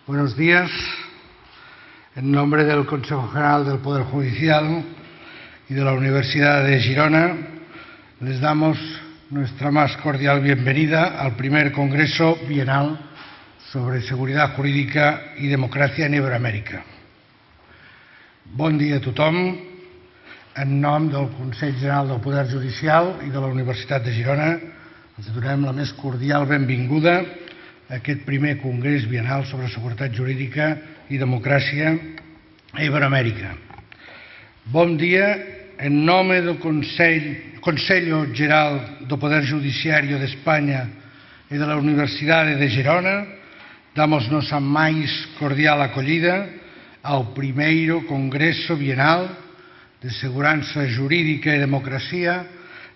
Buenos días. En nombre del Consejo General del Poder Judicial y de la Universidad de Girona, les damos nuestra más cordial bienvenida al primer Congreso Bienal sobre Seguretat Jurídica i Democràcia en Iberoamèrica. Bon dia a tothom. En nom del Consell General del Poder Judicial i de la Universitat de Girona, els donem la més cordial benvinguda a aquest primer Congrés Bienal sobre Seguretat Jurídica i Democràcia a Iberoamèrica. Bon dia. En nome do Consello Geral do Poder Judiciario de España e da Universidade de Girona, damos-nos a máis cordial acollida ao primeiro Congreso Bienal de Segurança Jurídica e Democracia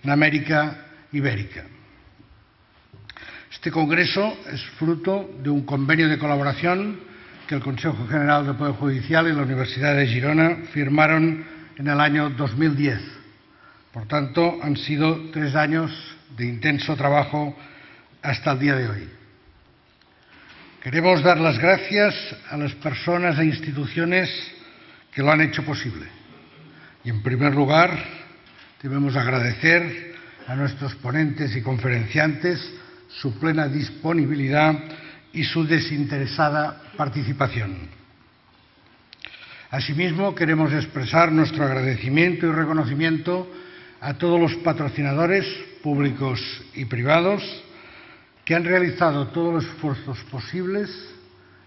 na América Ibérica. Este Congreso es fruto de un convenio de colaboración que el Consejo General del Poder Judicial y la Universidad de Girona firmaron en el año 2010. Por tanto, han sido 3 años de intenso trabajo hasta el día de hoy. Queremos dar las gracias a las personas e instituciones que lo han hecho posible. Y, en primer lugar, debemos agradecer a nuestros ponentes y conferenciantes su plena disponibilidad y su desinteresada participación. Asimismo, queremos expresar nuestro agradecimiento y reconocimiento a todos los patrocinadores públicos y privados que han realizado todos los esfuerzos posibles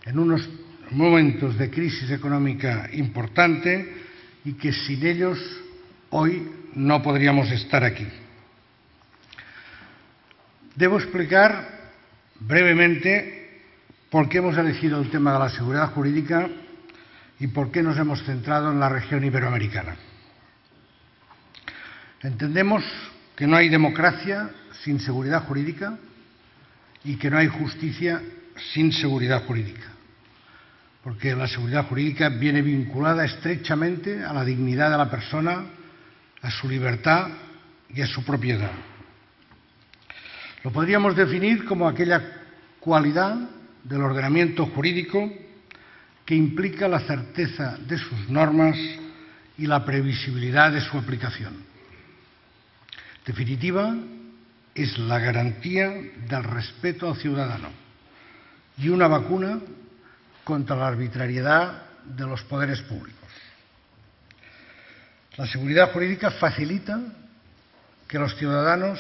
en unos momentos de crisis económica importante y que sin ellos hoy no podríamos estar aquí. Debo explicar brevemente por qué hemos elegido el tema de la seguridad jurídica y por qué nos hemos centrado en la región iberoamericana. Entendemos que no hay democracia sin seguridad jurídica y que no hay justicia sin seguridad jurídica, porque la seguridad jurídica viene vinculada estrechamente a la dignidad de la persona, a su libertad y a su propiedad. Lo podríamos definir como aquella cualidad del ordenamiento jurídico que implica la certeza de sus normas y la previsibilidad de su aplicación. En definitiva, es la garantía del respeto al ciudadano y una vacuna contra la arbitrariedad de los poderes públicos. La seguridad jurídica facilita que los ciudadanos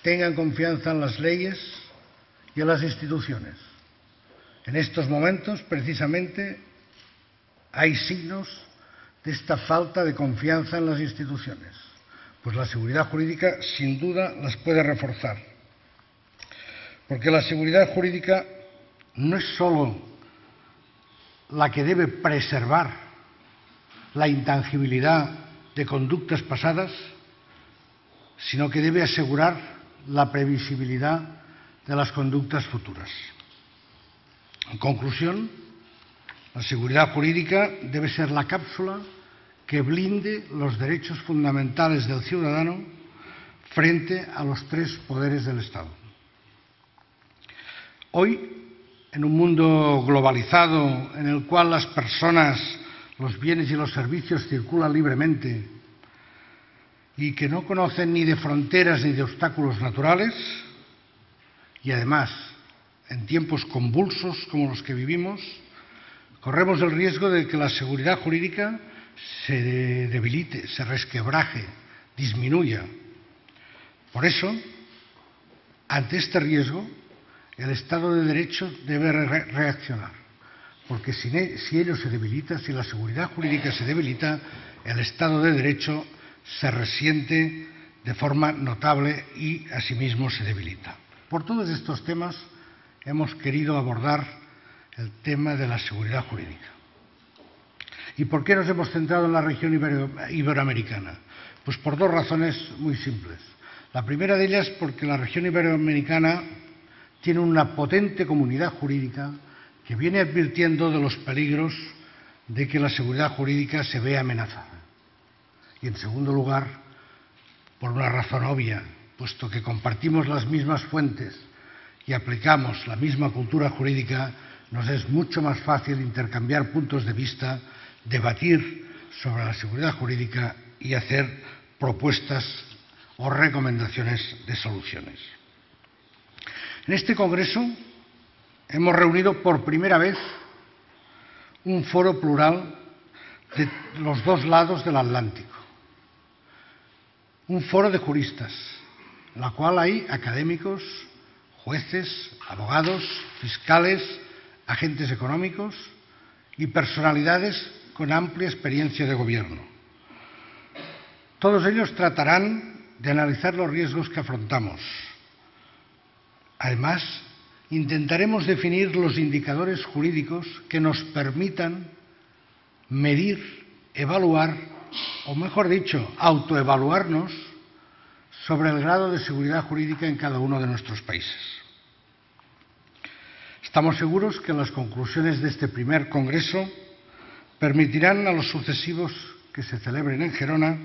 tengan confianza en las leyes y en las instituciones. En estos momentos, precisamente, hay signos de esta falta de confianza en las instituciones, pues la seguridad jurídica, sin duda, las puede reforzar. Porque la seguridad jurídica no es solo la que debe preservar la intangibilidad de conductas pasadas, sino que debe asegurar la previsibilidad de las conductas futuras. En conclusión, la seguridad jurídica debe ser la cápsula que blinde los derechos fundamentales del ciudadano frente a los 3 poderes del Estado. Hoy, en un mundo globalizado en el cual las personas, los bienes y los servicios circulan libremente y que no conocen ni de fronteras ni de obstáculos naturales, y además en tiempos convulsos como los que vivimos, corremos el riesgo de que la seguridad jurídica se debilite, se resquebraje, disminuya. Por eso, ante este riesgo, el Estado de Derecho debe reaccionar, porque si ello se debilita, si la seguridad jurídica se debilita, el Estado de Derecho se resiente de forma notable y asimismo se debilita. Por todos estos temas hemos querido abordar el tema de la seguridad jurídica. ¿Y por qué nos hemos centrado en la región iberoamericana? Pues por 2 razones muy simples. La primera de ellas porque la región iberoamericana tiene una potente comunidad jurídica que viene advirtiendo de los peligros de que la seguridad jurídica se vea amenazada. Y en segundo lugar, por una razón obvia, puesto que compartimos las mismas fuentes y aplicamos la misma cultura jurídica, nos es mucho más fácil intercambiar puntos de vista, debatir sobre la seguridad jurídica y hacer propuestas o recomendaciones de soluciones. En este congreso hemos reunido por primera vez un foro plural de los dos lados del Atlántico, un foro de juristas, en la cual hay académicos, jueces, abogados, fiscales, agentes económicos y personalidades con amplia experiencia de gobierno. Todos ellos tratarán de analizar los riesgos que afrontamos. Además, intentaremos definir los indicadores jurídicos que nos permitan medir, evaluar, o mejor dicho, autoevaluarnos sobre el grado de seguridad jurídica en cada uno de nuestros países. Estamos seguros que las conclusiones de este primer congreso permitirán a los sucesivos que se celebren en Gerona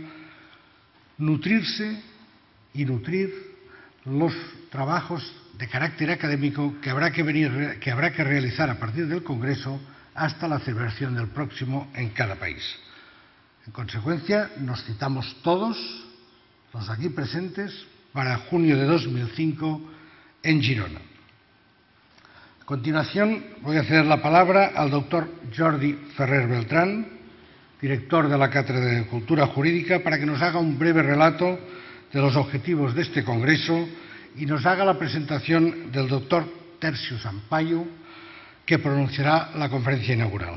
nutrirse y nutrir los trabajos de carácter académico que habrá que realizar a partir del Congreso hasta la celebración del próximo en cada país. En consecuencia, nos citamos todos, los aquí presentes, para junio de 2005 en Girona. A continuación, voy a ceder la palabra al doctor Jordi Ferrer Beltrán, director de la Cátedra de Cultura Jurídica, para que nos haga un breve relato de los objetivos de este congreso y nos haga la presentación del doctor Tercio Sampaio, que pronunciará la conferencia inaugural.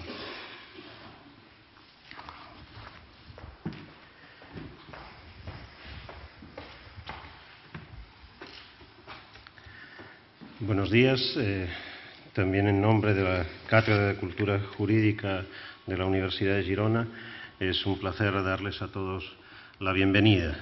Buenos días. También en nombre de la Cátedra de Cultura Jurídica de la Universidad de Girona, es un placer darles a todos la bienvenida.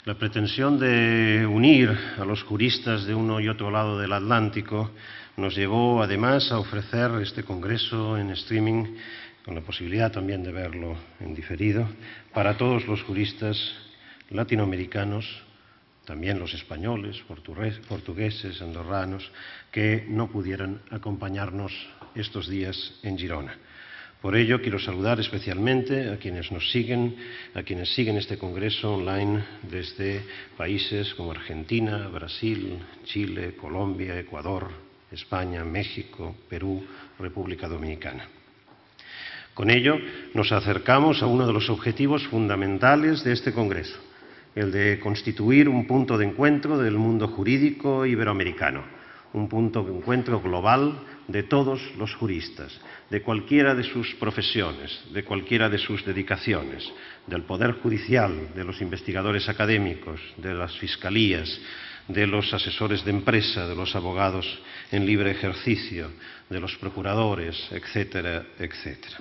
La pretensión de unir a los juristas de uno y otro lado del Atlántico nos llevó además a ofrecer este congreso en streaming, con la posibilidad también de verlo en diferido, para todos los juristas latinoamericanos, también los españoles, portugueses, andorranos, que no pudieran acompañarnos estos días en Girona. Por ello, quiero saludar especialmente a quienes nos siguen, a quienes siguen este congreso online desde países como Argentina, Brasil, Chile, Colombia, Ecuador, España, México, Perú, República Dominicana. Con ello, nos acercamos a uno de los objetivos fundamentales de este congreso, el de constituir un punto de encuentro del mundo jurídico iberoamericano, un punto de encuentro global de todos los juristas, de cualquiera de sus profesiones, de cualquiera de sus dedicaciones, del Poder Judicial, de los investigadores académicos, de las fiscalías, de los asesores de empresa, de los abogados en libre ejercicio, de los procuradores, etcétera, etcétera.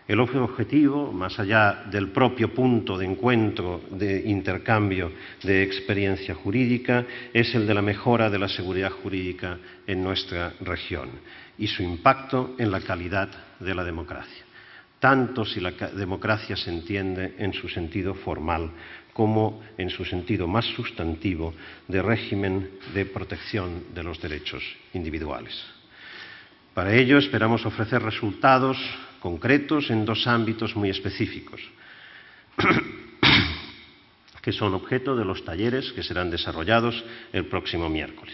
El objetivo, más allá del propio punto de encuentro, de intercambio de experiencia jurídica, es el de la mejora de la seguridad jurídica en nuestra región y su impacto en la calidad de la democracia, tanto si la democracia se entiende en su sentido formal como en su sentido más sustantivo de régimen de protección de los derechos individuales. Para ello esperamos ofrecer resultados concretos en dos ámbitos muy específicos, que son objeto de los talleres que serán desarrollados el próximo miércoles.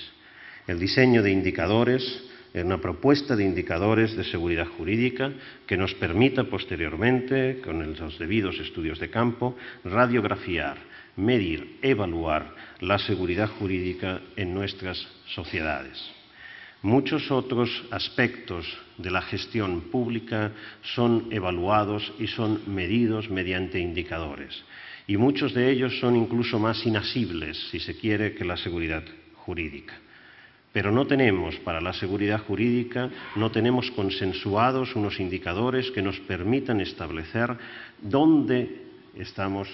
El diseño de indicadores, una propuesta de indicadores de seguridad jurídica que nos permita posteriormente, con los debidos estudios de campo, radiografiar, medir, evaluar la seguridad jurídica en nuestras sociedades. Muchos otros aspectos de la gestión pública son evaluados y son medidos mediante indicadores. Y muchos de ellos son incluso más inasibles, si se quiere, que la seguridad jurídica. Pero no tenemos, para la seguridad jurídica, no tenemos consensuados unos indicadores que nos permitan establecer dónde estamos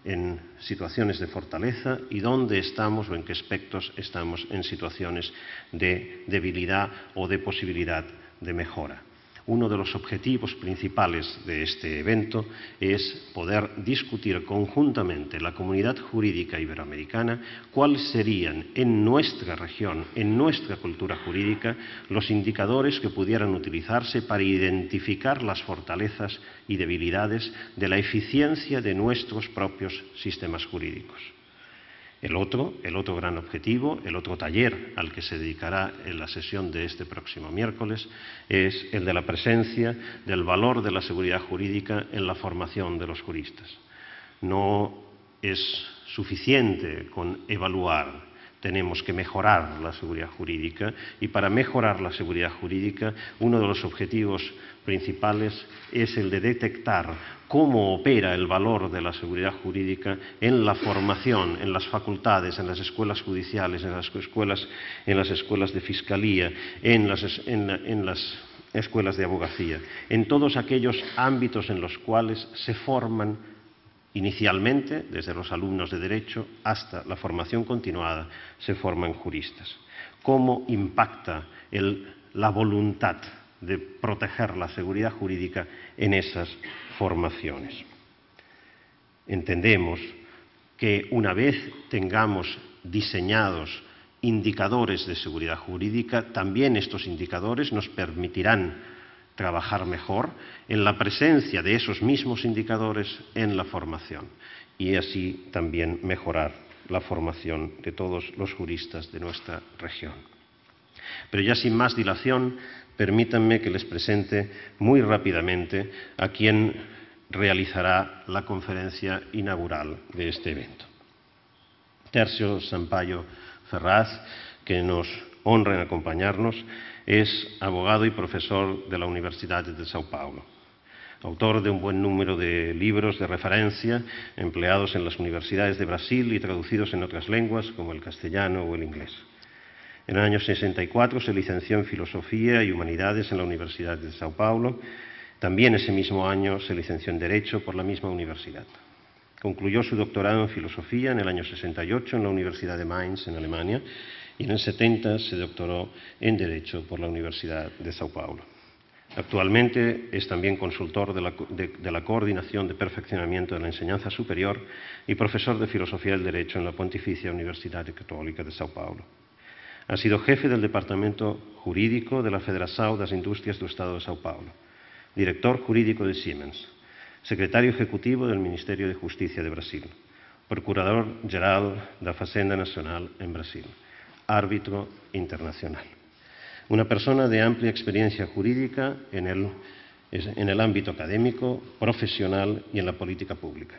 en situaciones de fortaleza y dónde estamos o en qué aspectos estamos en situaciones de debilidad o de posibilidad de mejora. Uno de los objetivos principales de este evento es poder discutir conjuntamente la comunidad jurídica iberoamericana cuáles serían en nuestra región, en nuestra cultura jurídica, los indicadores que pudieran utilizarse para identificar las fortalezas y debilidades de la eficiencia de nuestros propios sistemas jurídicos. El otro gran objetivo, el otro taller al que se dedicará en la sesión de este próximo miércoles, es el de la presencia del valor de la seguridad jurídica en la formación de los juristas. No es suficiente con evaluar, tenemos que mejorar la seguridad jurídica, y para mejorar la seguridad jurídica uno de los objetivos principales es el de detectar cómo opera el valor de la seguridad jurídica en la formación, en las facultades, en las escuelas judiciales, en las escuelas de fiscalía, en las escuelas de abogacía, en todos aquellos ámbitos en los cuales se forman inicialmente, desde los alumnos de Derecho hasta la formación continuada, se forman juristas. ¿Cómo impacta la voluntad de proteger la seguridad jurídica en esas formaciones? Entendemos que una vez tengamos diseñados indicadores de seguridad jurídica, también estos indicadores nos permitirán trabajar mejor en la presencia de esos mismos indicadores en la formación y así también mejorar la formación de todos los juristas de nuestra región. Pero ya sin más dilación, permítanme que les presente muy rápidamente a quien realizará la conferencia inaugural de este evento. Tercio Sampaio Ferraz, que nos honra en acompañarnos, es abogado y profesor de la Universidad de São Paulo, autor de un buen número de libros de referencia empleados en las universidades de Brasil y traducidos en otras lenguas como el castellano o el inglés. En el año 64 se licenció en Filosofía y Humanidades en la Universidad de São Paulo. También ese mismo año se licenció en Derecho por la misma universidad. Concluyó su doctorado en Filosofía en el año 68 en la Universidad de Mainz, en Alemania, y en el 70 se doctoró en Derecho por la Universidad de São Paulo. Actualmente es también consultor de la Coordinación de Perfeccionamiento de la Enseñanza Superior y profesor de Filosofía del Derecho en la Pontificia Universidad Católica de São Paulo. Ha sido jefe del Departamento Jurídico de la Federação das Indústrias do Estado de São Paulo, director jurídico de Siemens, secretario ejecutivo del Ministerio de Justicia de Brasil, procurador-geral da Fazenda Nacional en Brasil, árbitro internacional. Una persona de amplia experiencia jurídica en el ámbito académico, profesional y en la política pública.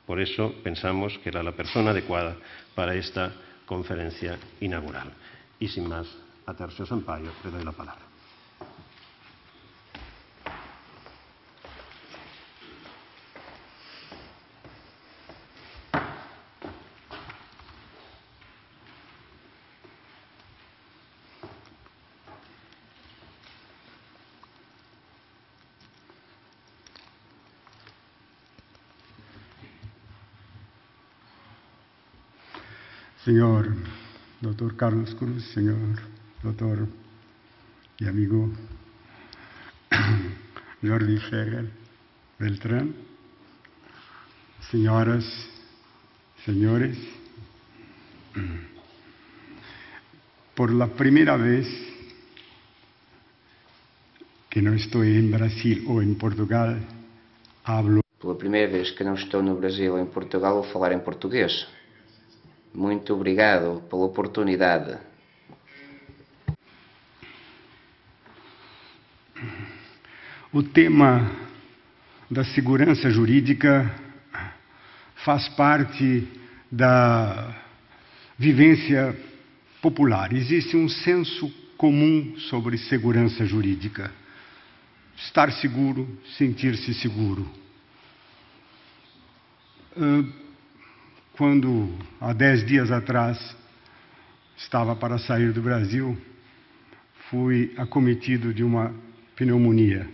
Por eso pensamos que era la persona adecuada para esta conferencia inaugural. Y sin más, a Tercio Sampaio le doy la palabra. Señor Dr. Carlos Cruz, señor doctor y amigo Jordi Ferrer Beltrán, señoras, señores, por la primera vez que no estoy en Brasil o en Portugal, hablo. Pela primeira vez que não estou no Brasil ou em Portugal, vou falar em português. Muito obrigado pela oportunidade. O tema da segurança jurídica faz parte da vivência popular. Existe um senso comum sobre segurança jurídica. Estar seguro, sentir-se seguro. Quando, há 10 dias atrás, estava para sair do Brasil, fui acometido de uma pneumonia.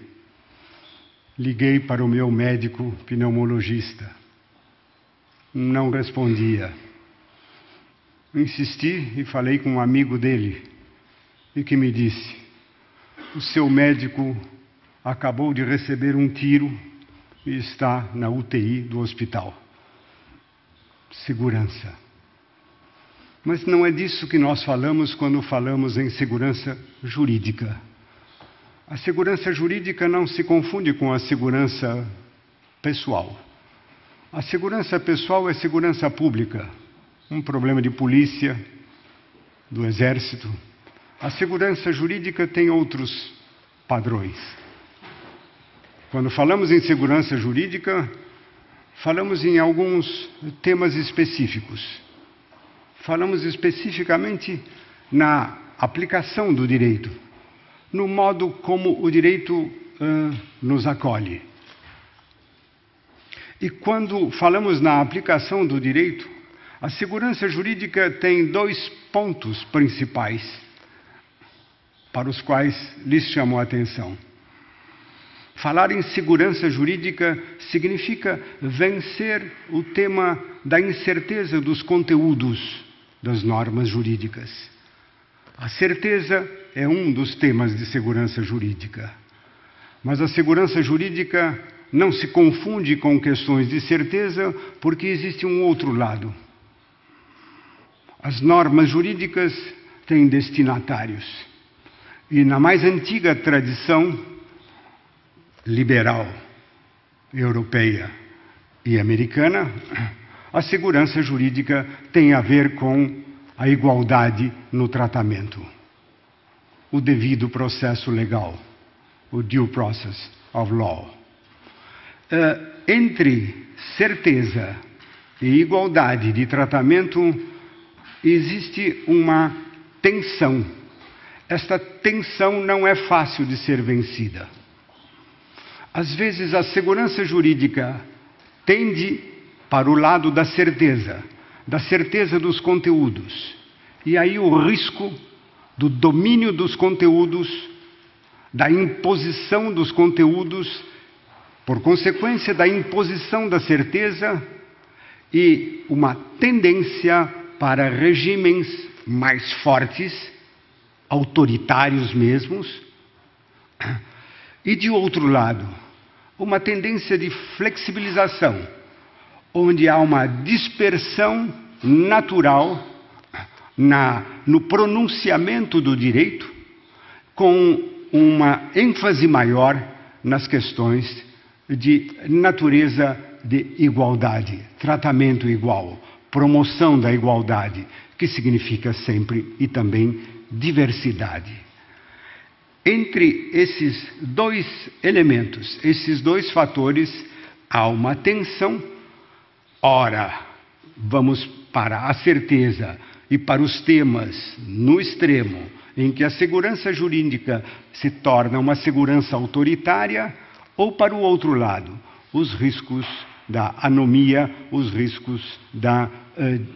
Liguei para o meu médico pneumologista. Não respondia. Insisti e falei com um amigo dele, e que me disse: o seu médico acabou de receber um tiro e está na UTI do hospital. Segurança. Mas não é disso que nós falamos quando falamos em segurança jurídica. A segurança jurídica não se confunde com a segurança pessoal. A segurança pessoal é segurança pública, um problema de polícia, do exército. A segurança jurídica tem outros padrões. Quando falamos em segurança jurídica, falamos em alguns temas específicos. Falamos especificamente na aplicação do direito, no modo como o direito nos acolhe. E quando falamos na aplicação do direito, a segurança jurídica tem 2 pontos principais para os quais lhes chamo a atenção. Falar em segurança jurídica significa vencer o tema da incerteza dos conteúdos das normas jurídicas. A certeza é um dos temas de segurança jurídica. Mas a segurança jurídica não se confunde com questões de certeza, porque existe um outro lado. As normas jurídicas têm destinatários. E na mais antiga tradição liberal, europeia e americana, a segurança jurídica tem a ver com a igualdade no tratamento, o devido processo legal, o due process of law. Entre certeza e igualdade de tratamento existe uma tensão. Esta tensão não é fácil de ser vencida. Às vezes a segurança jurídica tende para o lado da certeza dos conteúdos. E aí o risco do domínio dos conteúdos, da imposição dos conteúdos, por consequência da imposição da certeza e uma tendência para regimes mais fortes, autoritários mesmos, e de outro lado, uma tendência de flexibilização, onde há uma dispersão natural no pronunciamento do direito, com uma ênfase maior nas questões de natureza de igualdade, tratamento igual, promoção da igualdade, que significa sempre e também diversidade. Entre esses 2 elementos, esses 2 fatores, há uma tensão. Ora, vamos para a certeza e para os temas no extremo, em que a segurança jurídica se torna uma segurança autoritária, ou para o outro lado, os riscos da anomia, os riscos da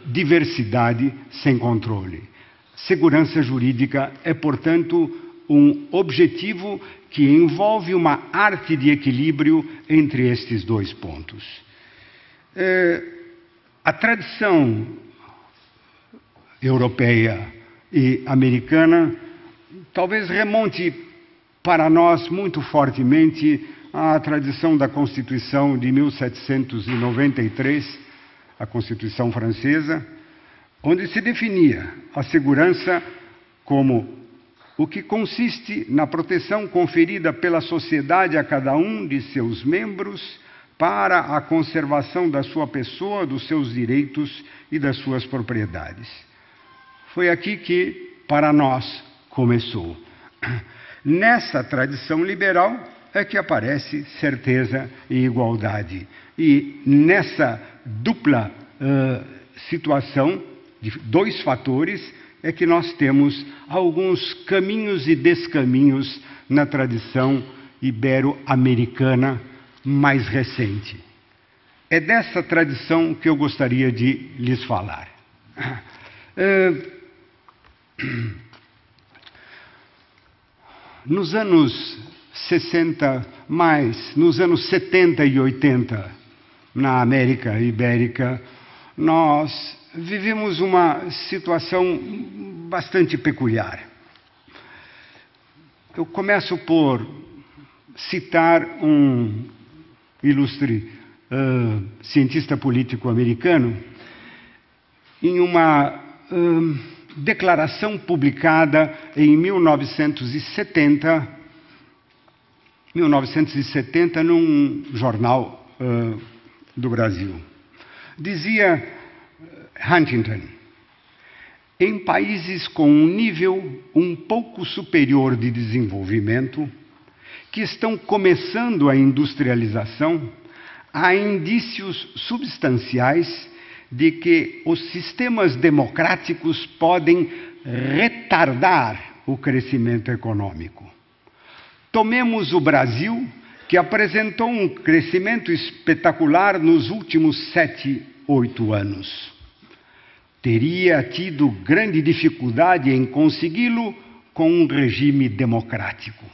diversidade sem controle. Segurança jurídica é, portanto, um objetivo que envolve uma arte de equilíbrio entre estes 2 pontos. A tradição europeia e americana talvez remonte para nós muito fortemente à tradição da Constituição de 1793, a Constituição francesa, onde se definia a segurança como o que consiste na proteção conferida pela sociedade a cada um de seus membros para a conservação da sua pessoa, dos seus direitos e das suas propriedades. Foi aqui que, para nós, começou. Nessa tradição liberal é que aparece certeza e igualdade. E nessa dupla situação, de 2 fatores, é que nós temos alguns caminhos e descaminhos na tradição ibero-americana mais recente. É dessa tradição que eu gostaria de lhes falar. Nos anos 60, nos anos 70 e 80, na América Ibérica, nós vivemos uma situação bastante peculiar. Eu começo por citar um ilustre cientista político americano em uma declaração publicada em 1970 num jornal do Brasil. Dizia Huntington: em países com um nível um pouco superior de desenvolvimento, que estão começando a industrialização, há indícios substanciais de que os sistemas democráticos podem retardar o crescimento econômico. Tomemos o Brasil, que apresentou um crescimento espetacular nos últimos 7, 8 anos. Teria tido grande dificuldade em consegui-lo com um regime democrático.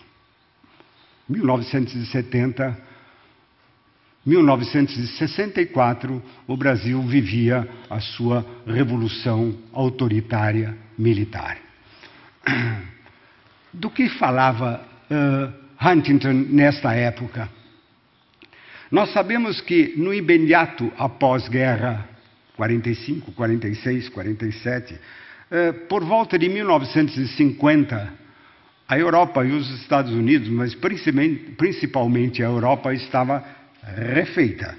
1964, o Brasil vivia a sua revolução autoritária militar. Do que falava Huntington nesta época? Nós sabemos que no imediato após-guerra, 45, 46, 47, por volta de 1950, a Europa e os Estados Unidos, mas principalmente a Europa, estava refeita.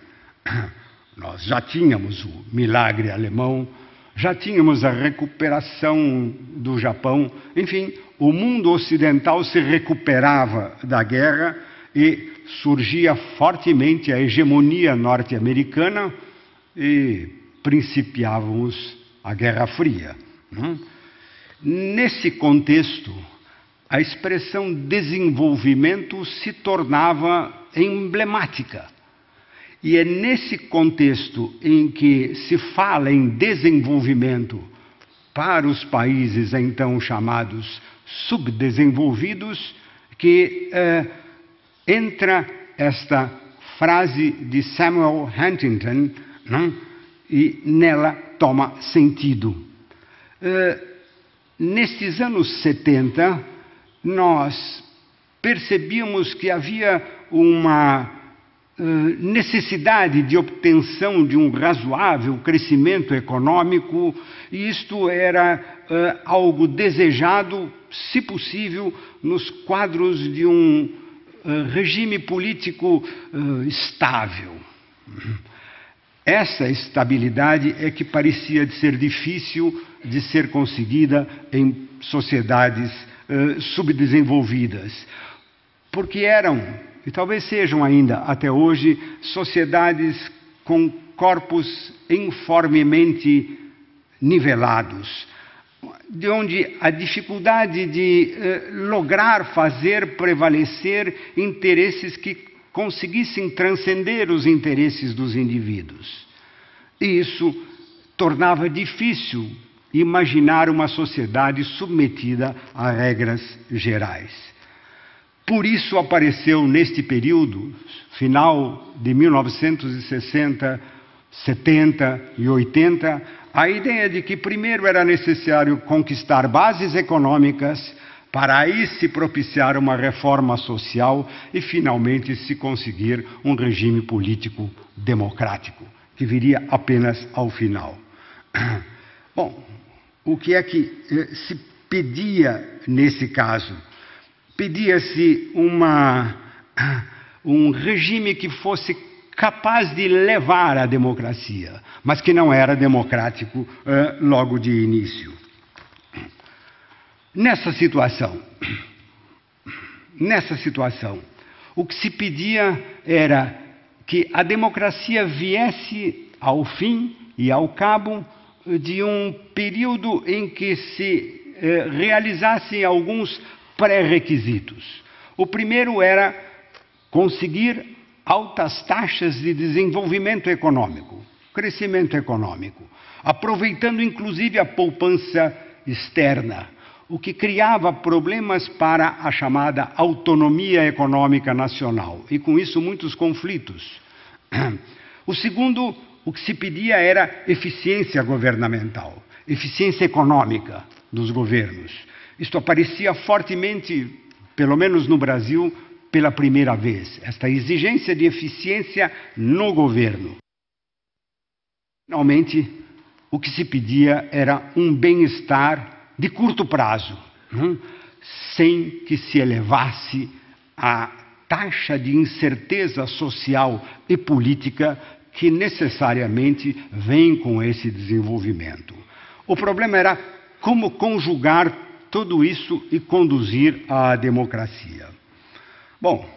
Nós já tínhamos o milagre alemão, já tínhamos a recuperação do Japão, enfim, o mundo ocidental se recuperava da guerra e surgia fortemente a hegemonia norte-americana e principiávamos a Guerra Fria. Nesse contexto, a expressão desenvolvimento se tornava emblemática. E é nesse contexto em que se fala em desenvolvimento para os países então chamados subdesenvolvidos que entra esta frase de Samuel Huntington, e nela toma sentido. Nestes anos 70, nós percebíamos que havia uma necessidade de obtenção de um razoável crescimento econômico, e isto era algo desejado, se possível, nos quadros de um regime político estável. Essa estabilidade é que parecia de ser difícil de ser conseguida em sociedades subdesenvolvidas, porque eram, e talvez sejam ainda até hoje, sociedades com corpos informemente nivelados, de onde a dificuldade de lograr fazer prevalecer interesses que conseguissem transcender os interesses dos indivíduos. E isso tornava difícil imaginar uma sociedade submetida a regras gerais. Por isso apareceu neste período, final de 1960, 70 e 80, a ideia de que primeiro era necessário conquistar bases econômicas para aí se propiciar uma reforma social e finalmente se conseguir um regime político democrático, que viria apenas ao final. Bom, o que é que se pedia nesse caso? Pedia-se um regime que fosse capaz de levar à democracia, mas que não era democrático logo de início. Nessa situação, o que se pedia era que a democracia viesse ao fim e ao cabo de um período em que se realizassem alguns pré-requisitos. O primeiro era conseguir altas taxas de desenvolvimento econômico, crescimento econômico, aproveitando inclusive a poupança externa, o que criava problemas para a chamada autonomia econômica nacional, e com isso muitos conflitos. O segundo, o que se pedia era eficiência governamental, eficiência econômica dos governos. Isto aparecia fortemente, pelo menos no Brasil, pela primeira vez, esta exigência de eficiência no governo. Finalmente, o que se pedia era um bem-estar de curto prazo, sem que se elevasse a taxa de incerteza social e política que necessariamente vem com esse desenvolvimento. O problema era como conjugar tudo isso e conduzir à democracia. Bom,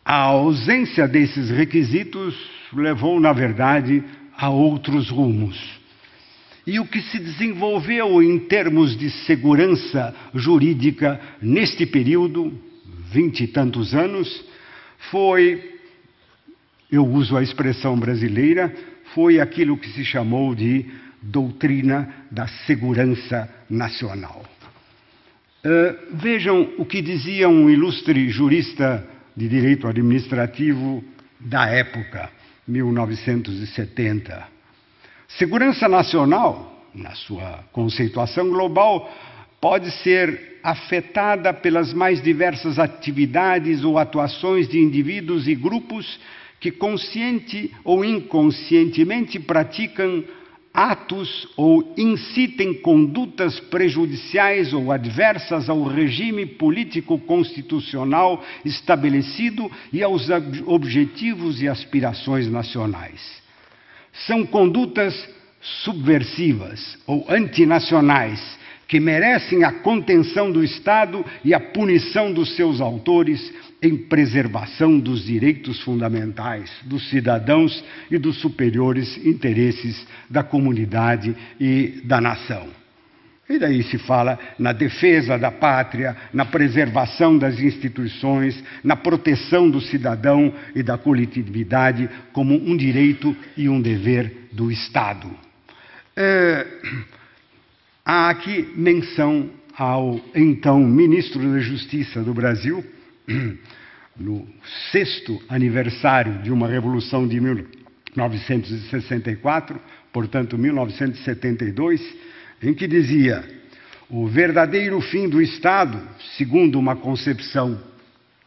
a ausência desses requisitos levou, na verdade, a outros rumos. E o que se desenvolveu em termos de segurança jurídica neste período, 20 e tantos anos, foi, eu uso a expressão brasileira, foi aquilo que se chamou de doutrina da segurança nacional. Vejam o que dizia um ilustre jurista de direito administrativo da época, 1970. Segurança nacional, na sua conceituação global, pode ser afetada pelas mais diversas atividades ou atuações de indivíduos e grupos que consciente ou inconscientemente praticam atos ou incitem condutas prejudiciais ou adversas ao regime político constitucional estabelecido e aos objetivos e aspirações nacionais. São condutas subversivas ou antinacionais que merecem a contenção do Estado e a punição dos seus autores em preservação dos direitos fundamentais dos cidadãos e dos superiores interesses da comunidade e da nação. E daí se fala na defesa da pátria, na preservação das instituições, na proteção do cidadão e da coletividade como um direito e um dever do Estado. Há aqui menção ao então ministro da Justiça do Brasil, no 6º aniversário de uma revolução de 1964, portanto 1972, em que dizia: o verdadeiro fim do Estado, segundo uma concepção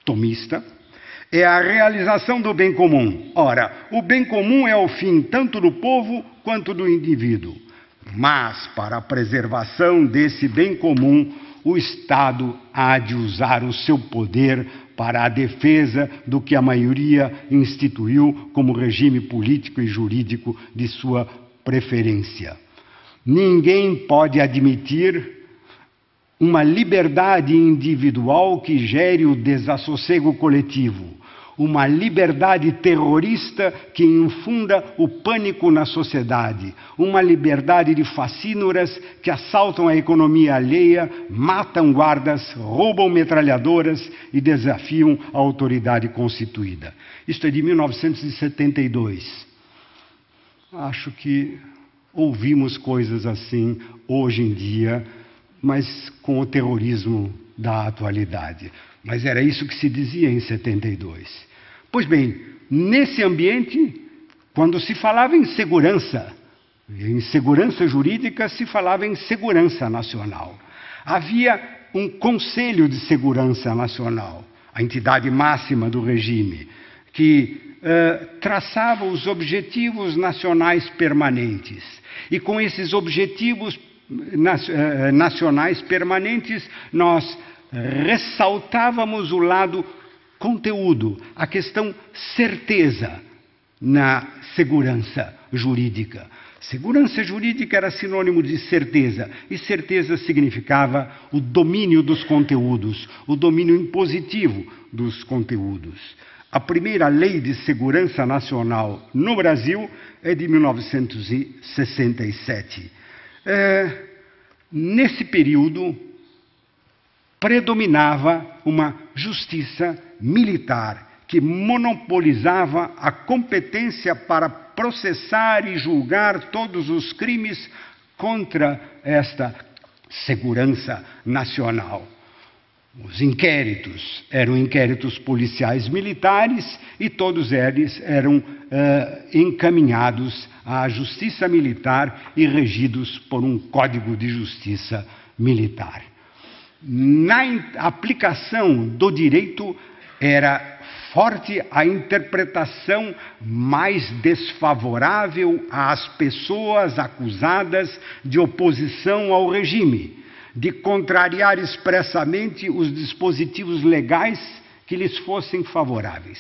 tomista, é a realização do bem comum. Ora, o bem comum é o fim tanto do povo quanto do indivíduo. Mas, para a preservação desse bem comum, o Estado há de usar o seu poder para a defesa do que a maioria instituiu como regime político e jurídico de sua preferência. Ninguém pode admitir uma liberdade individual que gere o desassossego coletivo, uma liberdade terrorista que infunda o pânico na sociedade, uma liberdade de facínoras que assaltam a economia alheia, matam guardas, roubam metralhadoras e desafiam a autoridade constituída. Isto é de 1972. Acho que ouvimos coisas assim hoje em dia, mas com o terrorismo da atualidade. Mas era isso que se dizia em 72. Pois bem, nesse ambiente, quando se falava em segurança jurídica, se falava em segurança nacional. Havia um Conselho de Segurança Nacional, a entidade máxima do regime, que traçava os objetivos nacionais permanentes. E com esses objetivos nacionais permanentes, nós ressaltávamos o lado conteúdo, a questão certeza na segurança jurídica. Segurança jurídica era sinônimo de certeza, e certeza significava o domínio dos conteúdos, o domínio impositivo dos conteúdos. A primeira lei de segurança nacional no Brasil é de 1967. Nesse período, predominava uma justiça militar que monopolizava a competência para processar e julgar todos os crimes contra esta segurança nacional. Os inquéritos eram inquéritos policiais militares e todos eles eram encaminhados à justiça militar e regidos por um código de justiça militar. Na aplicação do direito, era forte a interpretação mais desfavorável às pessoas acusadas de oposição ao regime, de contrariar expressamente os dispositivos legais que lhes fossem favoráveis.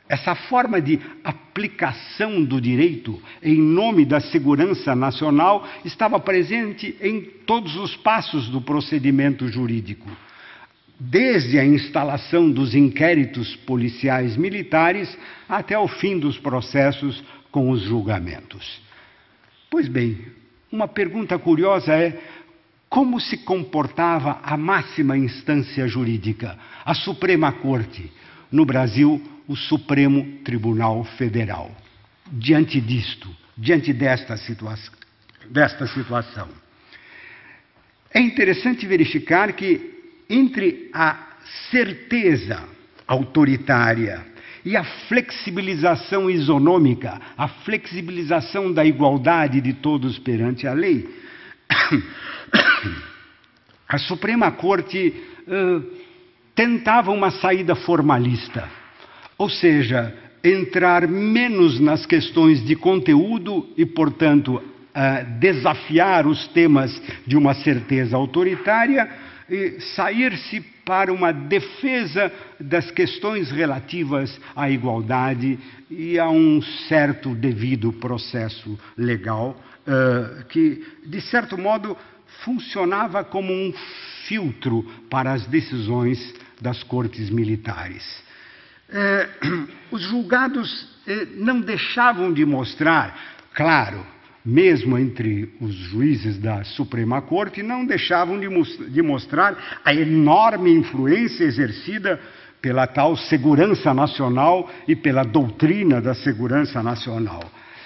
Essa forma de aplicação do direito em nome da segurança nacional estava presente em todos os passos do procedimento jurídico, desde a instalação dos inquéritos policiais militares até o fim dos processos com os julgamentos. Pois bem, uma pergunta curiosa é: como se comportava a máxima instância jurídica, a Suprema Corte, no Brasil, o Supremo Tribunal Federal, diante desta situação? É interessante verificar que entre a certeza autoritária e a flexibilização isonômica, a flexibilização da igualdade de todos perante a lei, a Suprema Corte tentava uma saída formalista, ou seja, entrar menos nas questões de conteúdo e, portanto, desafiar os temas de uma certeza autoritária e sair-se para uma defesa das questões relativas à igualdade e a um certo devido processo legal que, de certo modo, funcionava como um filtro para as decisões das cortes militares. Os julgados não deixavam de mostrar, claro, mesmo entre os juízes da Suprema Corte, não deixavam de mostrar a enorme influência exercida pela tal segurança nacional e pela doutrina da segurança nacional.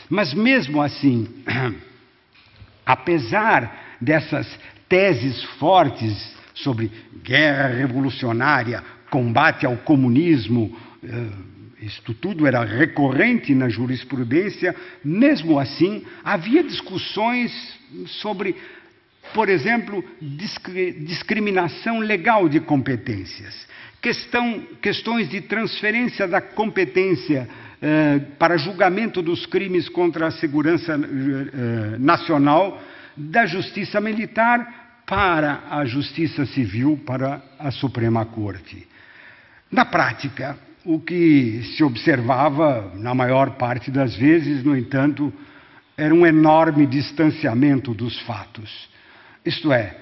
Mas mesmo assim, apesar dessas teses fortes sobre guerra revolucionária, combate ao comunismo, isto tudo era recorrente na jurisprudência, mesmo assim havia discussões sobre, por exemplo, discriminação legal de competências, questões de transferência da competência para julgamento dos crimes contra a segurança nacional da Justiça Militar para a Justiça Civil, para a Suprema Corte. Na prática, o que se observava, na maior parte das vezes, no entanto, era um enorme distanciamento dos fatos. Isto é,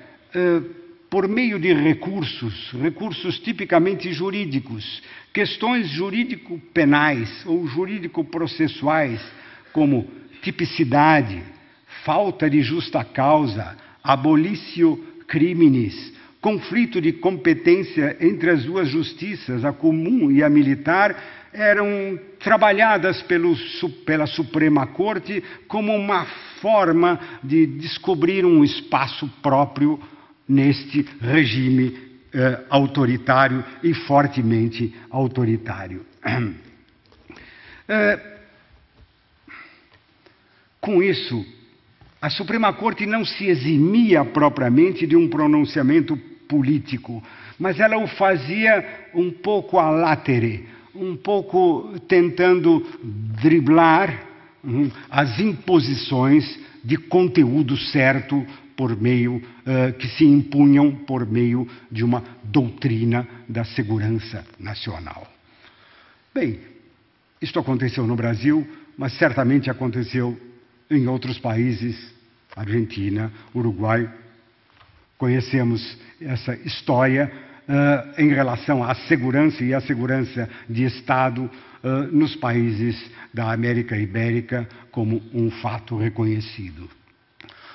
por meio de recursos tipicamente jurídicos, questões jurídico-penais ou jurídico-processuais, como tipicidade, falta de justa causa, abolitio criminis, conflito de competência entre as duas justiças, a comum e a militar, eram trabalhadas pela Suprema Corte como uma forma de descobrir um espaço próprio neste regime autoritário e fortemente autoritário. Com isso, a Suprema Corte não se eximia propriamente de um pronunciamento político, mas ela o fazia um pouco a latere, um pouco tentando driblar as imposições de conteúdo certo por meio que se impunham por meio de uma doutrina da segurança nacional. Bem, isto aconteceu no Brasil, mas certamente aconteceu em outros países, Argentina, Uruguai. Conhecemos essa história em relação à segurança e à segurança de Estado nos países da América Ibérica como um fato reconhecido.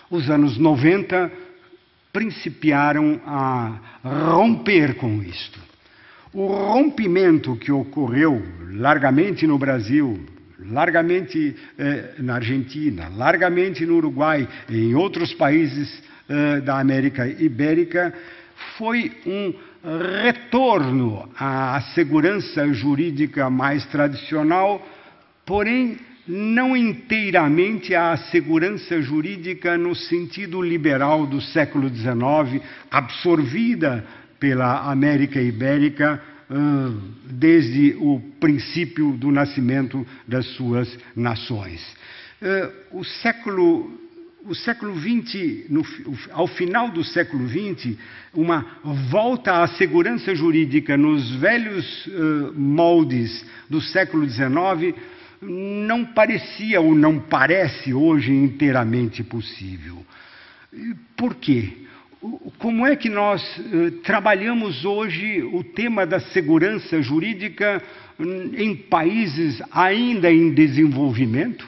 Os anos 90 principiaram a romper com isto. O rompimento que ocorreu largamente no Brasil, largamente na Argentina, largamente no Uruguai e em outros países da América Ibérica, foi um retorno à segurança jurídica mais tradicional, porém não inteiramente à segurança jurídica no sentido liberal do século XIX, absorvida pela América Ibérica desde o princípio do nascimento das suas nações. O século XX, ao final do século XX, uma volta à segurança jurídica nos velhos moldes do século XIX não parecia ou não parece hoje inteiramente possível. Por quê? Como é que nós trabalhamos hoje o tema da segurança jurídica em países ainda em desenvolvimento,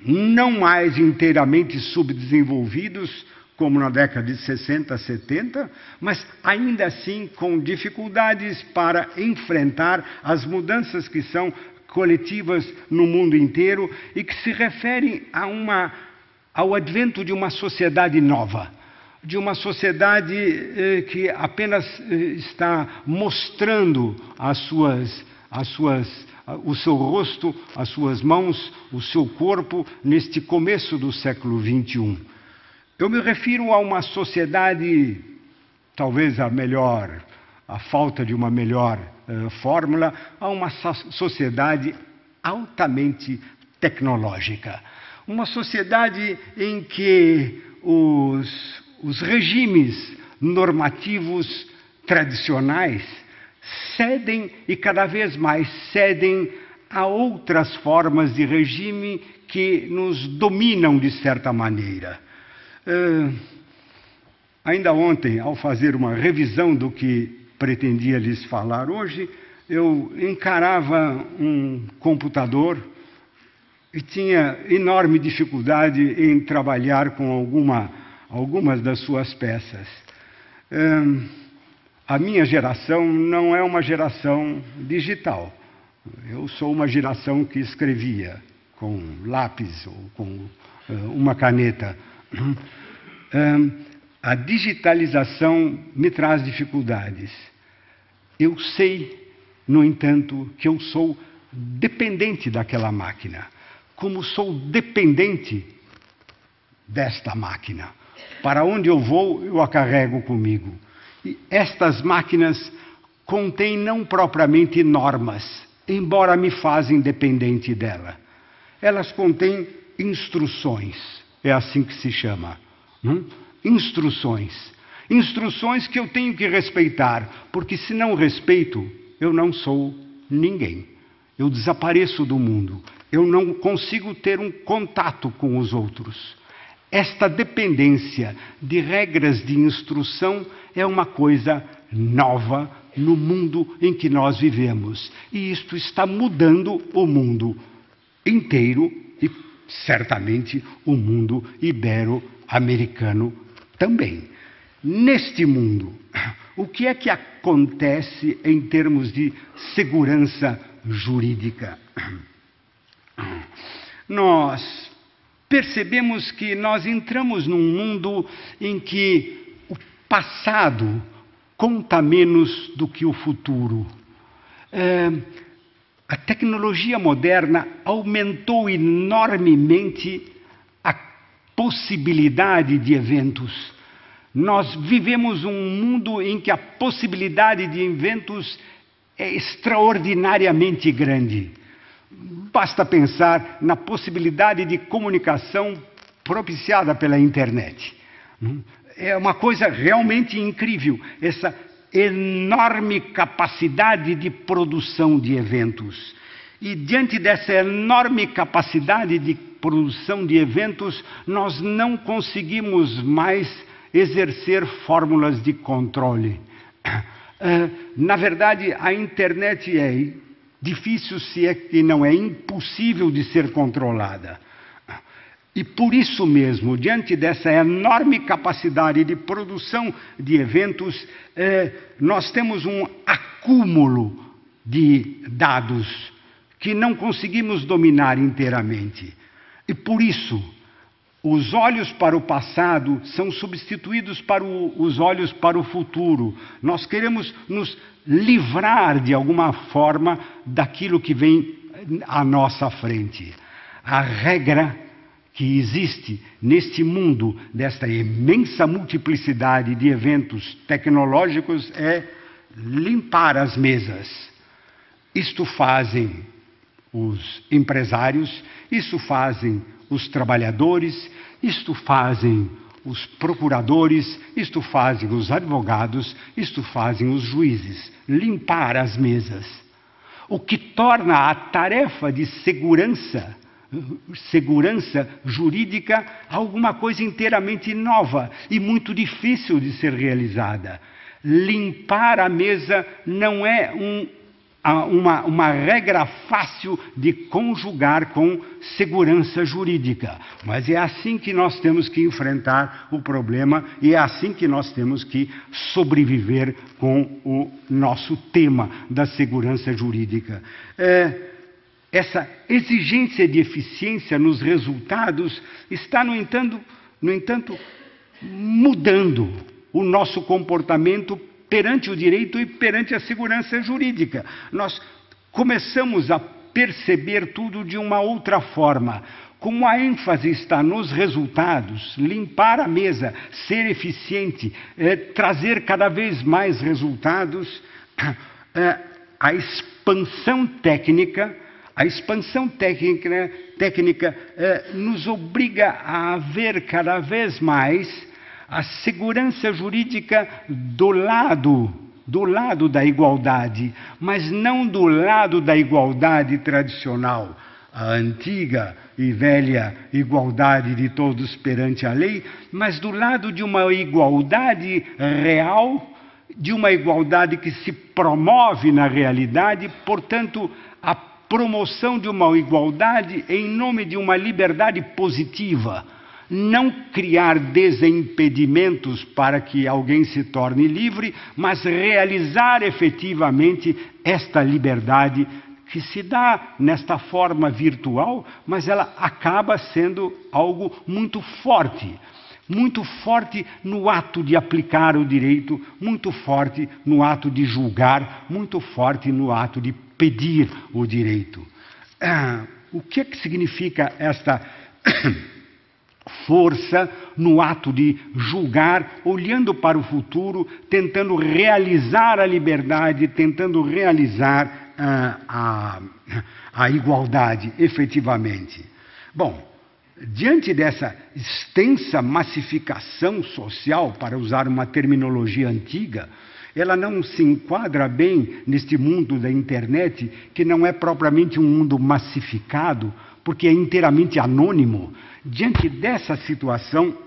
não mais inteiramente subdesenvolvidos, como na década de 60, 70, mas ainda assim com dificuldades para enfrentar as mudanças que são coletivas no mundo inteiro e que se referem ao advento de uma sociedade nova, de uma sociedade que apenas está mostrando o seu rosto, as suas mãos, o seu corpo, neste começo do século XXI. Eu me refiro a uma sociedade, talvez a falta de uma melhor fórmula, a uma sociedade altamente tecnológica. Uma sociedade em que os regimes normativos tradicionais cedem e cada vez mais cedem a outras formas de regime que nos dominam de certa maneira. Ainda ontem, ao fazer uma revisão do que pretendia lhes falar hoje, eu encarava um computador e tinha enorme dificuldade em trabalhar com algumas das suas peças. A minha geração não é uma geração digital. Eu sou uma geração que escrevia com lápis ou com uma caneta. A digitalização me traz dificuldades. Eu sei, no entanto, que eu sou dependente daquela máquina. Como sou dependente desta máquina. Para onde eu vou, eu a carrego comigo. E estas máquinas contêm não propriamente normas, embora me fazem dependente dela. Elas contêm instruções, é assim que se chama. Instruções. Instruções que eu tenho que respeitar, porque se não respeito, eu não sou ninguém. Eu desapareço do mundo. Eu não consigo ter um contato com os outros. Esta dependência de regras de instrução é uma coisa nova no mundo em que nós vivemos. E isto está mudando o mundo inteiro e, certamente, o mundo ibero-americano também. Neste mundo, o que é que acontece em termos de segurança jurídica? Nós percebemos que nós entramos num mundo em que o passado conta menos do que o futuro. A tecnologia moderna aumentou enormemente a possibilidade de eventos. Nós vivemos um mundo em que a possibilidade de eventos é extraordinariamente grande. Basta pensar na possibilidade de comunicação propiciada pela internet. É uma coisa realmente incrível, essa enorme capacidade de produção de eventos. E diante dessa enorme capacidade de produção de eventos, nós não conseguimos mais exercer fórmulas de controle. Na verdade, a internet é difícil, se é que não é impossível de ser controlada. E por isso mesmo, diante dessa enorme capacidade de produção de eventos, nós temos um acúmulo de dados que não conseguimos dominar inteiramente. E por isso, os olhos para o passado são substituídos para os olhos para o futuro. Nós queremos nos livrar, de alguma forma, daquilo que vem à nossa frente. A regra que existe neste mundo, desta imensa multiplicidade de eventos tecnológicos, é limpar as mesas. Isto fazem os empresários, isto fazem os trabalhadores, isto fazem os procuradores, isto fazem os advogados, isto fazem os juízes. Limpar as mesas. O que torna a tarefa de segurança jurídica alguma coisa inteiramente nova e muito difícil de ser realizada. Limpar a mesa não é uma regra fácil de conjugar com segurança jurídica, mas é assim que nós temos que enfrentar o problema e é assim que nós temos que sobreviver com o nosso tema da segurança jurídica. Essa exigência de eficiência nos resultados está, no entanto, mudando o nosso comportamento perante o direito e perante a segurança jurídica. Nós começamos a perceber tudo de uma outra forma. Como a ênfase está nos resultados, limpar a mesa, ser eficiente, trazer cada vez mais resultados, a expansão técnica nos obriga a ver cada vez mais a segurança jurídica do lado da igualdade, mas não do lado da igualdade tradicional, a antiga e velha igualdade de todos perante a lei, mas do lado de uma igualdade real, de uma igualdade que se promove na realidade, portanto, a promoção de uma igualdade em nome de uma liberdade positiva. Não criar desimpedimentos para que alguém se torne livre, mas realizar efetivamente esta liberdade que se dá nesta forma virtual, mas ela acaba sendo algo muito forte no ato de aplicar o direito, muito forte no ato de julgar, muito forte no ato de pedir o direito. O que significa esta força no ato de julgar, olhando para o futuro, tentando realizar a liberdade, tentando realizar a igualdade efetivamente? Bom, diante dessa extensa massificação social, para usar uma terminologia antiga, ela não se enquadra bem neste mundo da internet, que não é propriamente um mundo massificado, porque é inteiramente anônimo. Diante dessa situação,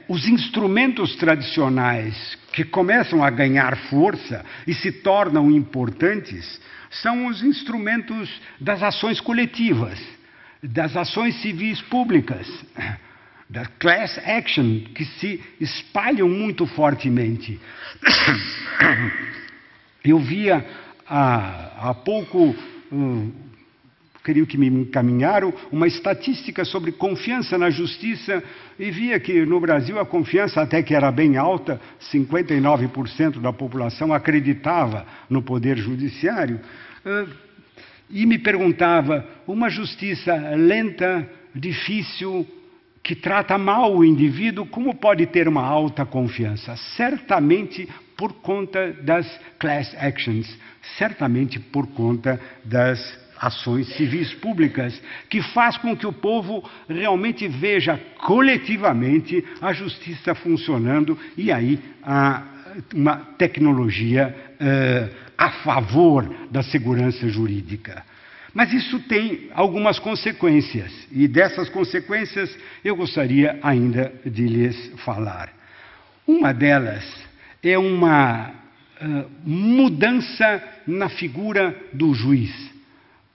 os instrumentos tradicionais que começam a ganhar força e se tornam importantes são os instrumentos das ações coletivas, das ações civis públicas, da class action, que se espalham muito fortemente. Eu via há pouco, creio que me encaminharam, uma estatística sobre confiança na justiça, e via que no Brasil a confiança até que era bem alta, 59% da população acreditava no poder judiciário, e me perguntava, uma justiça lenta, difícil, que trata mal o indivíduo, como pode ter uma alta confiança? Certamente por conta das class actions, certamente por conta das ações civis públicas, que faz com que o povo realmente veja coletivamente a justiça funcionando, e aí há uma tecnologia a favor da segurança jurídica. Mas isso tem algumas consequências, e dessas consequências eu gostaria ainda de lhes falar. Uma delas é uma mudança na figura do juiz.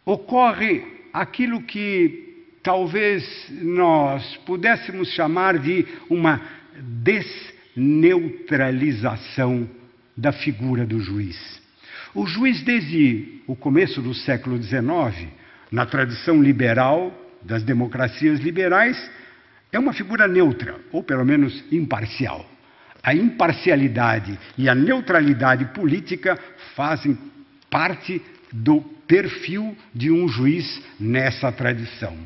Ocorre aquilo que talvez nós pudéssemos chamar de uma desneutralização da figura do juiz. O juiz, desde o começo do século XIX, na tradição liberal das democracias liberais, é uma figura neutra, ou pelo menos imparcial. A imparcialidade e a neutralidade política fazem parte do perfil de um juiz nessa tradição.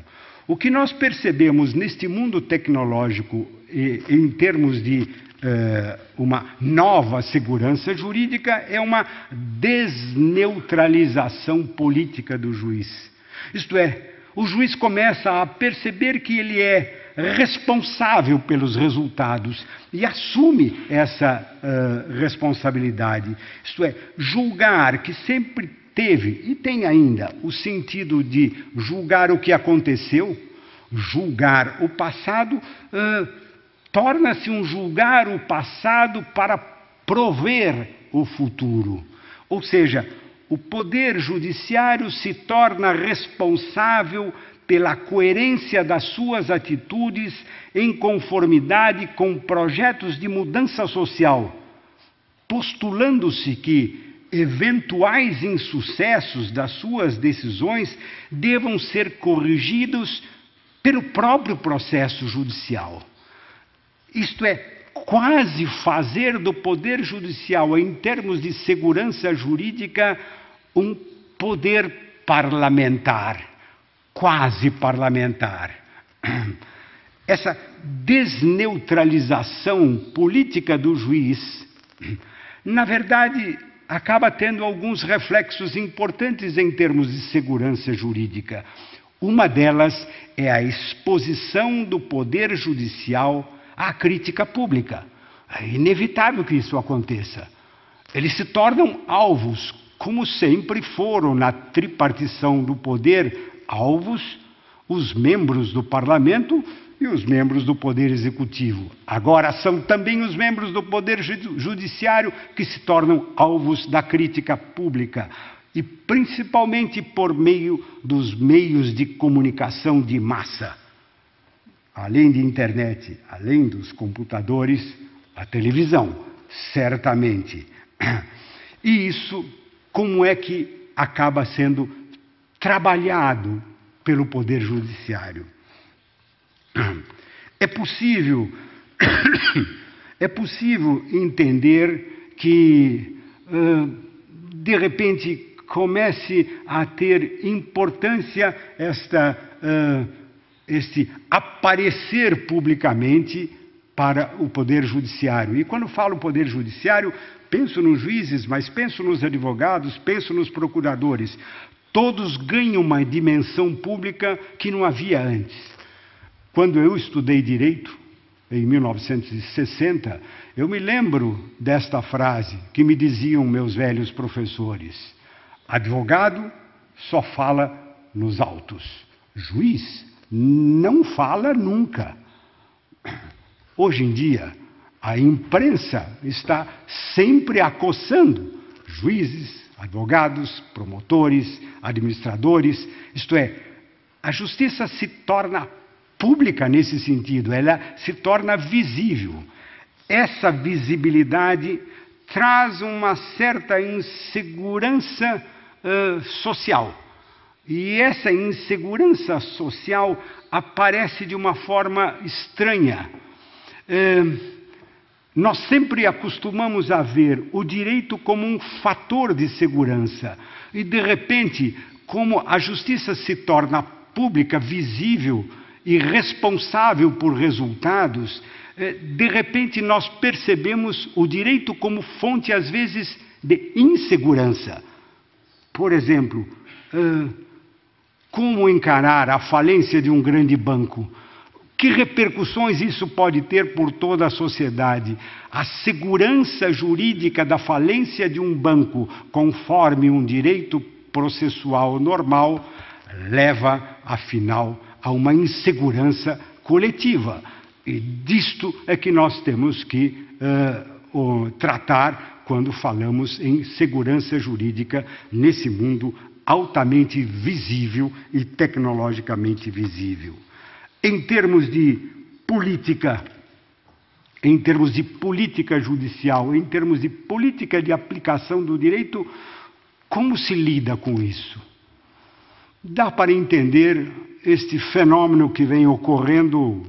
O que nós percebemos neste mundo tecnológico, em termos de uma nova segurança jurídica é uma desneutralização política do juiz. Isto é, o juiz começa a perceber que ele é responsável pelos resultados e assume essa responsabilidade. Isto é, julgar, que sempre teve e tem ainda o sentido de julgar o que aconteceu, julgar o passado, torna-se um julgar o passado para prover o futuro. Ou seja, o poder judiciário se torna responsável pela coerência das suas atitudes em conformidade com projetos de mudança social, postulando-se que eventuais insucessos das suas decisões devam ser corrigidos pelo próprio processo judicial. Isto é, quase fazer do poder judicial, em termos de segurança jurídica, um poder parlamentar, quase parlamentar. Essa desneutralização política do juiz, na verdade, acaba tendo alguns reflexos importantes em termos de segurança jurídica. Uma delas é a exposição do poder judicial à crítica pública. É inevitável que isso aconteça. Eles se tornam alvos, como sempre foram na tripartição do poder, alvos os membros do parlamento e os membros do poder executivo. Agora são também os membros do poder judiciário que se tornam alvos da crítica pública, e principalmente por meio dos meios de comunicação de massa. Além de internet, além dos computadores, a televisão, certamente. E isso, como é que acaba sendo trabalhado pelo Poder Judiciário? É possível entender que, de repente, comece a ter importância este aparecer publicamente para o Poder Judiciário. E quando falo Poder Judiciário, penso nos juízes, mas penso nos advogados, penso nos procuradores. Todos ganham uma dimensão pública que não havia antes. Quando eu estudei Direito, em 1960, eu me lembro desta frase que me diziam meus velhos professores: advogado só fala nos autos, juiz não fala nunca. Hoje em dia, a imprensa está sempre acossando juízes, advogados, promotores, administradores. Isto é, a justiça se torna pública nesse sentido, ela se torna visível. Essa visibilidade traz uma certa insegurança social. E essa insegurança social aparece de uma forma estranha. Nós sempre acostumamos a ver o direito como um fator de segurança. E, de repente, como a justiça se torna pública, visível e responsável por resultados, de repente nós percebemos o direito como fonte, às vezes, de insegurança. Por exemplo, como encarar a falência de um grande banco? Que repercussões isso pode ter por toda a sociedade? A segurança jurídica da falência de um banco, conforme um direito processual normal, leva, afinal, a uma insegurança coletiva. E disto é que nós temos que tratar quando falamos em segurança jurídica jurídica nesse mundo altamente visível e tecnologicamente visível. Em termos de política judicial, em termos de política de aplicação do direito, como se lida com isso? Dá para entender este fenômeno que vem ocorrendo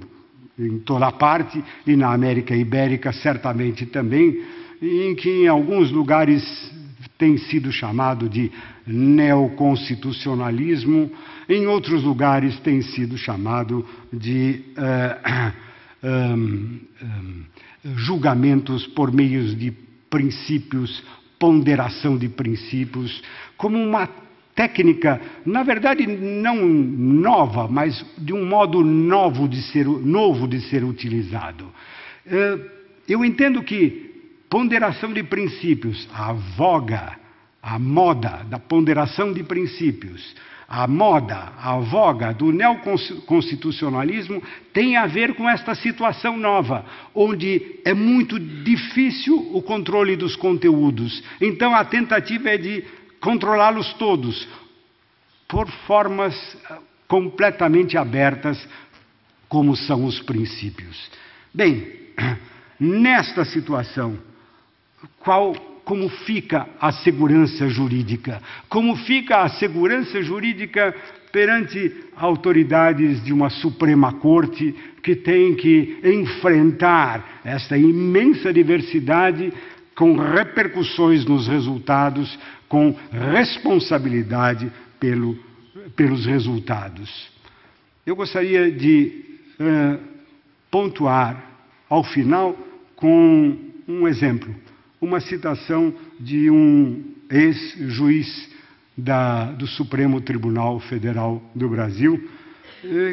em toda parte, e na América Ibérica certamente também, em que em alguns lugares tem sido chamado de neoconstitucionalismo, em outros lugares tem sido chamado de julgamentos por meio de princípios, ponderação de princípios, como uma técnica, na verdade não nova, mas de um modo novo de ser utilizado. Eu entendo que ponderação de princípios, a moda da ponderação de princípios, a voga do neoconstitucionalismo tem a ver com esta situação nova, onde é muito difícil o controle dos conteúdos. Então a tentativa é de controlá-los todos, por formas completamente abertas, como são os princípios. Bem, nesta situação, como fica a segurança jurídica? Como fica a segurança jurídica perante autoridades de uma Suprema Corte que tem que enfrentar esta imensa diversidade com repercussões nos resultados, com responsabilidade pelos resultados? Eu gostaria de pontuar, ao final, com um exemplo. Uma citação de um ex-juiz do Supremo Tribunal Federal do Brasil,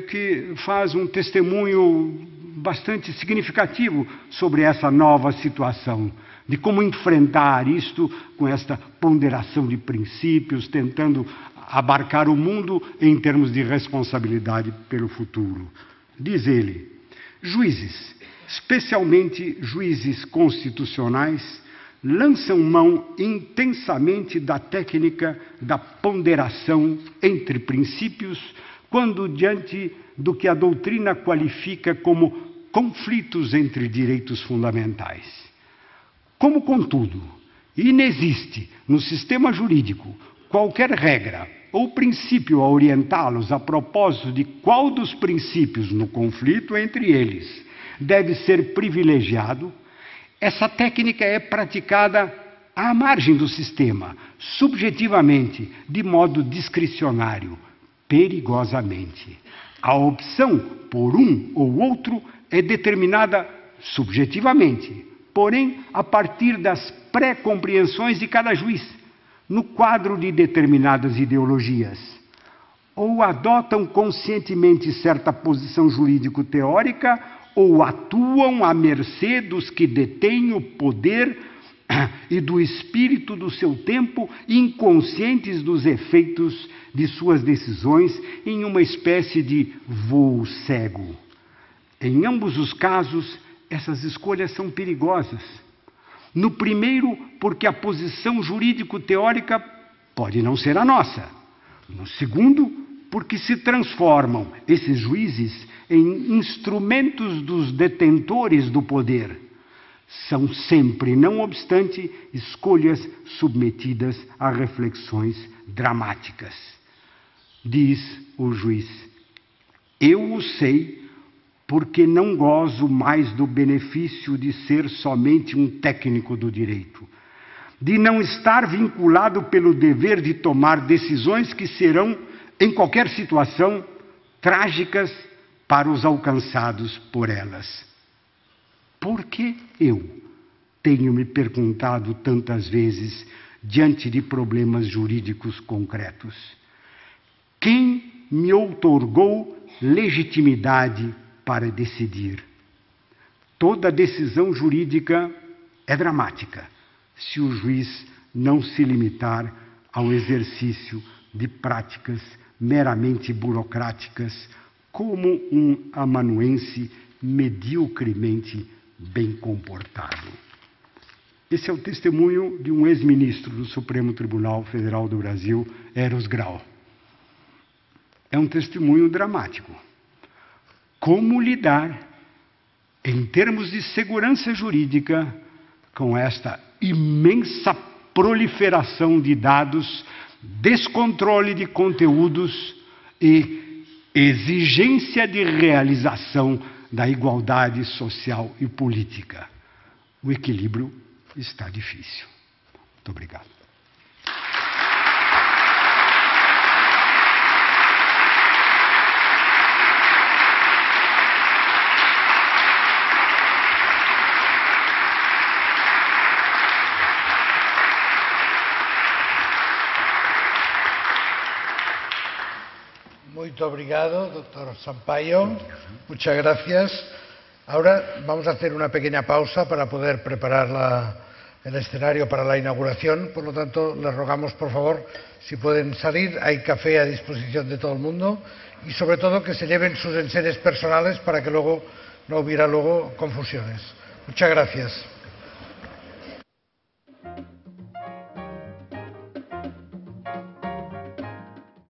que faz um testemunho bastante significativo sobre essa nova situação, de como enfrentar isto com esta ponderação de princípios, tentando abarcar o mundo em termos de responsabilidade pelo futuro. Diz ele: juízes, especialmente juízes constitucionais, lançam mão intensamente da técnica da ponderação entre princípios, quando diante do que a doutrina qualifica como conflitos entre direitos fundamentais. Como, contudo, inexiste no sistema jurídico qualquer regra ou princípio a orientá-los a propósito de qual dos princípios no conflito entre eles deve ser privilegiado, essa técnica é praticada à margem do sistema, subjetivamente, de modo discricionário, perigosamente. A opção por um ou outro é determinada subjetivamente, porém a partir das pré-compreensões de cada juiz, no quadro de determinadas ideologias. Ou adotam conscientemente certa posição jurídico-teórica, ou atuam à mercê dos que detêm o poder e do espírito do seu tempo, inconscientes dos efeitos de suas decisões, em uma espécie de voo cego. Em ambos os casos, essas escolhas são perigosas. No primeiro, porque a posição jurídico-teórica pode não ser a nossa. No segundo, porque se transformam esses juízes em instrumentos dos detentores do poder. São sempre, não obstante, escolhas submetidas a reflexões dramáticas. Diz o juiz: eu o sei porque não gozo mais do benefício de ser somente um técnico do direito, de não estar vinculado pelo dever de tomar decisões que serão, em qualquer situação, trágicas para os alcançados por elas. Por que eu tenho me perguntado tantas vezes diante de problemas jurídicos concretos? Quem me outorgou legitimidade para decidir? Toda decisão jurídica é dramática se o juiz não se limitar ao exercício de práticas meramente burocráticas, como um amanuense mediocremente bem comportado. Esse é o testemunho de um ex-ministro do Supremo Tribunal Federal do Brasil, Eros Grau. É um testemunho dramático. Como lidar, em termos de segurança jurídica, com esta imensa proliferação de dados, descontrole de conteúdos e exigência de realização da igualdade social e política. O equilíbrio está difícil. Muito obrigado. Muy obrigado, doctor Sampaio. Muchas gracias. Ahora vamos a hacer una pequeña pausa para poder preparar el escenario para la inauguración. Por lo tanto, les rogamos, por favor, si pueden salir. Hay café a disposición de todo el mundo y, sobre todo, que se lleven sus enseres personales para que luego no hubiera confusiones. Muchas gracias.